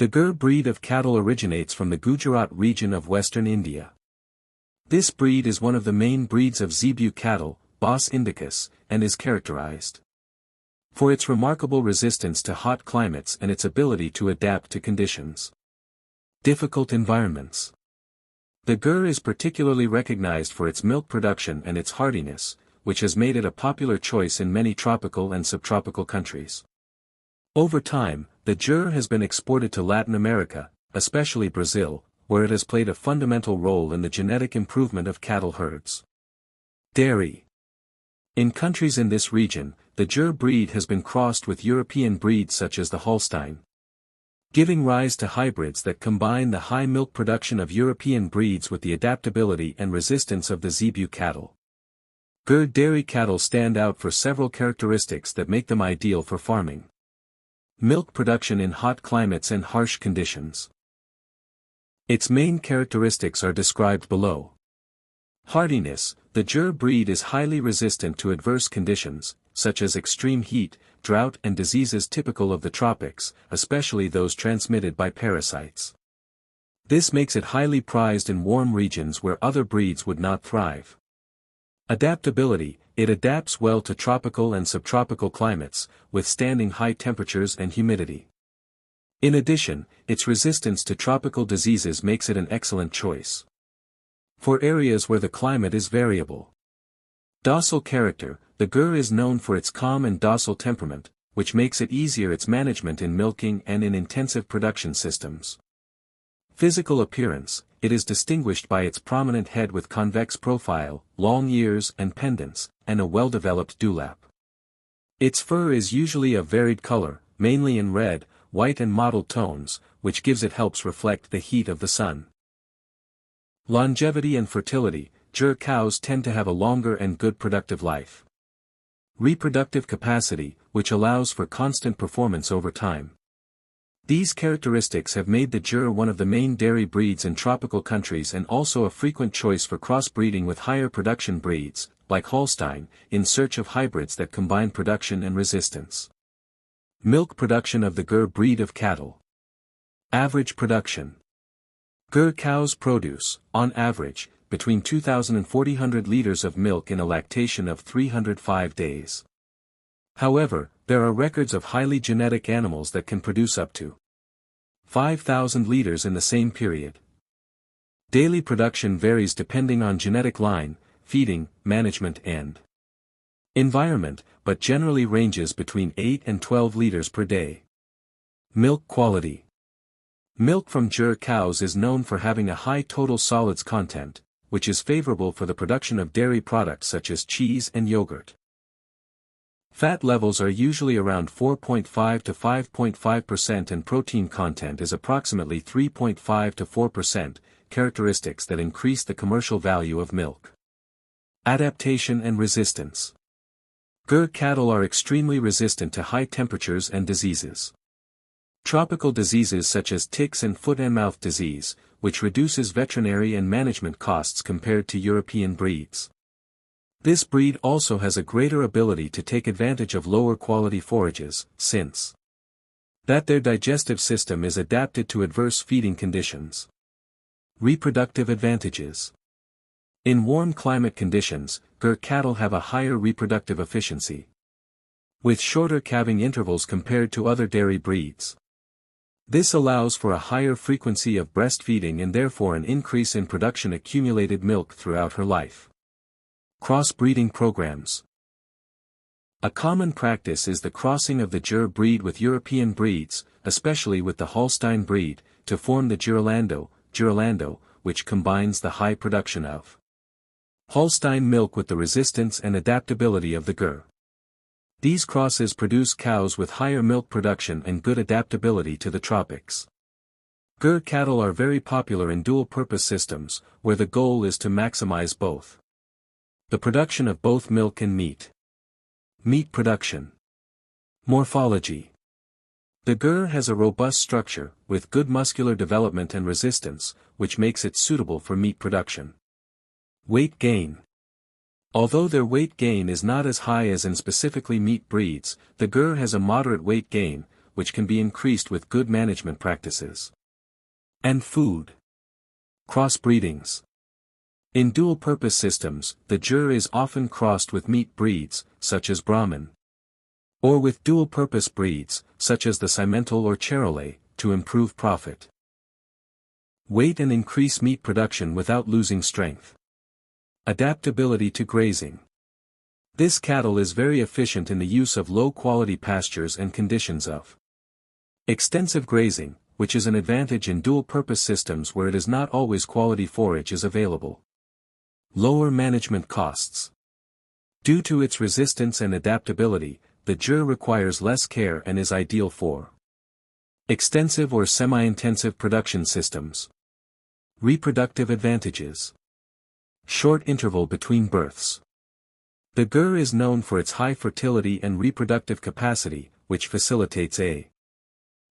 The Gur breed of cattle originates from the Gujarat region of western India. This breed is one of the main breeds of Zebu cattle, Bos indicus, and is characterized for its remarkable resistance to hot climates and its ability to adapt to conditions. Difficult environments. The Gur is particularly recognized for its milk production and its hardiness, which has made it a popular choice in many tropical and subtropical countries. Over time, the Gur has been exported to Latin America, especially Brazil, where it has played a fundamental role in the genetic improvement of cattle herds. Dairy. In countries in this region, the Gur breed has been crossed with European breeds such as the Holstein, giving rise to hybrids that combine the high milk production of European breeds with the adaptability and resistance of the Zebu cattle. Gur dairy cattle stand out for several characteristics that make them ideal for farming. Milk production in hot climates and harsh conditions. Its main characteristics are described below. Hardiness. The Gur breed is highly resistant to adverse conditions, such as extreme heat, drought and diseases typical of the tropics, especially those transmitted by parasites. This makes it highly prized in warm regions where other breeds would not thrive. Adaptability. It adapts well to tropical and subtropical climates, withstanding high temperatures and humidity. In addition, its resistance to tropical diseases makes it an excellent choice for areas where the climate is variable. Docile character. The Gur is known for its calm and docile temperament, which makes it easier its management in milking and in intensive production systems. Physical appearance. It is distinguished by its prominent head with convex profile, long ears and pendants, and a well-developed dewlap. Its fur is usually of varied color, mainly in red, white and mottled tones, which gives it helps reflect the heat of the sun. Longevity and fertility. Gur cows tend to have a longer and good productive life. Reproductive capacity, which allows for constant performance over time. These characteristics have made the Gur one of the main dairy breeds in tropical countries and also a frequent choice for crossbreeding with higher production breeds, like Holstein, in search of hybrids that combine production and resistance. Milk production of the Gur breed of cattle. Average production. Gur cows produce, on average, between 2,000 and 4,000 liters of milk in a lactation of 305 days. However, there are records of highly genetic animals that can produce up to 5,000 liters in the same period. Daily production varies depending on genetic line, feeding, management and environment, but generally ranges between 8 and 12 liters per day. Milk quality. Milk from Gur cows is known for having a high total solids content, which is favorable for the production of dairy products such as cheese and yogurt. Fat levels are usually around 4.5 to 5.5% and protein content is approximately 3.5 to 4%, characteristics that increase the commercial value of milk. Adaptation and resistance. Gur cattle are extremely resistant to high temperatures and diseases. Tropical diseases such as ticks and foot and mouth disease, which reduces veterinary and management costs compared to European breeds. This breed also has a greater ability to take advantage of lower quality forages, since that their digestive system is adapted to adverse feeding conditions. Reproductive advantages. In warm climate conditions, Gur cattle have a higher reproductive efficiency, with shorter calving intervals compared to other dairy breeds. This allows for a higher frequency of breastfeeding and therefore an increase in production accumulated milk throughout her life. Crossbreeding programs. A common practice is the crossing of the Gur breed with European breeds, especially with the Holstein breed, to form the Gurlando, which combines the high production of Holstein milk with the resistance and adaptability of the Gur. These crosses produce cows with higher milk production and good adaptability to the tropics. Gur cattle are very popular in dual-purpose systems, where the goal is to maximize both the production of both milk and meat. Meat production. Morphology. The Gur has a robust structure, with good muscular development and resistance, which makes it suitable for meat production. Weight gain. Although their weight gain is not as high as in specifically meat breeds, the Gur has a moderate weight gain, which can be increased with good management practices. And food. Crossbreedings. In dual-purpose systems, the jur is often crossed with meat breeds, such as Brahman, or with dual-purpose breeds, such as the Simmental or Charolais, to improve profit. Weight and increase meat production without losing strength. Adaptability to grazing. This cattle is very efficient in the use of low-quality pastures and conditions of extensive grazing, which is an advantage in dual-purpose systems where it is not always quality forage is available. Lower management costs. Due to its resistance and adaptability, the jur requires less care and is ideal for extensive or semi-intensive production systems. Reproductive advantages. Short interval between births. The gur is known for its high fertility and reproductive capacity, which facilitates a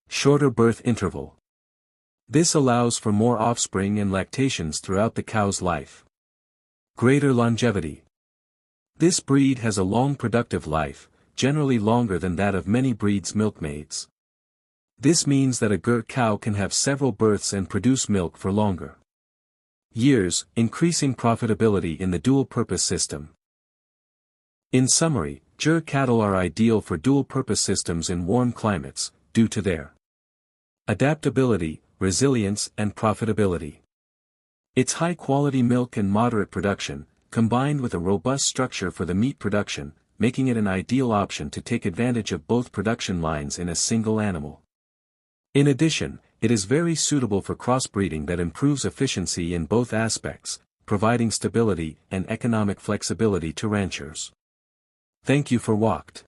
shorter birth interval. This allows for more offspring and lactations throughout the cow's life. Greater longevity. This breed has a long productive life, generally longer than that of many breeds' milkmaids. This means that a gur cow can have several births and produce milk for longer years, increasing profitability in the dual-purpose system. In summary, jur cattle are ideal for dual-purpose systems in warm climates, due to their adaptability, resilience, and profitability. Its high-quality milk and moderate production, combined with a robust structure for the meat production, making it an ideal option to take advantage of both production lines in a single animal. In addition, it is very suitable for crossbreeding that improves efficiency in both aspects, providing stability and economic flexibility to ranchers. Thank you for watching.